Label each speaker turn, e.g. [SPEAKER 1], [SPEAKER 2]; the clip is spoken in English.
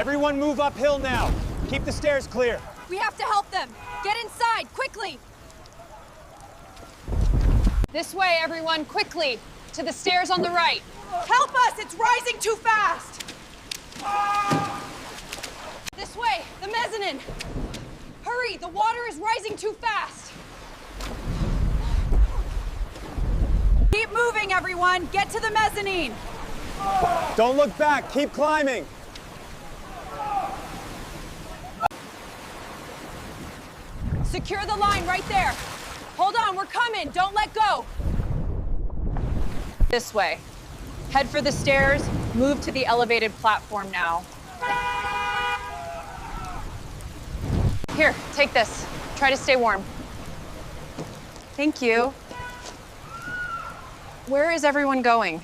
[SPEAKER 1] Everyone move uphill now. Keep the stairs clear.
[SPEAKER 2] We have to help them. Get inside, quickly.
[SPEAKER 3] This way, everyone, quickly. To the stairs on the right.
[SPEAKER 2] Help us, it's rising too fast.
[SPEAKER 3] This way, the mezzanine. Hurry, the water is rising too fast.
[SPEAKER 2] Keep moving, everyone. Get to the mezzanine.
[SPEAKER 1] Don't look back. Keep climbing.
[SPEAKER 2] Secure the line right there. Hold on, we're coming. Don't let go.
[SPEAKER 3] This way. Head for the stairs. Move to the elevated platform now. Here, take this. Try to stay warm. Thank you. Where is everyone going?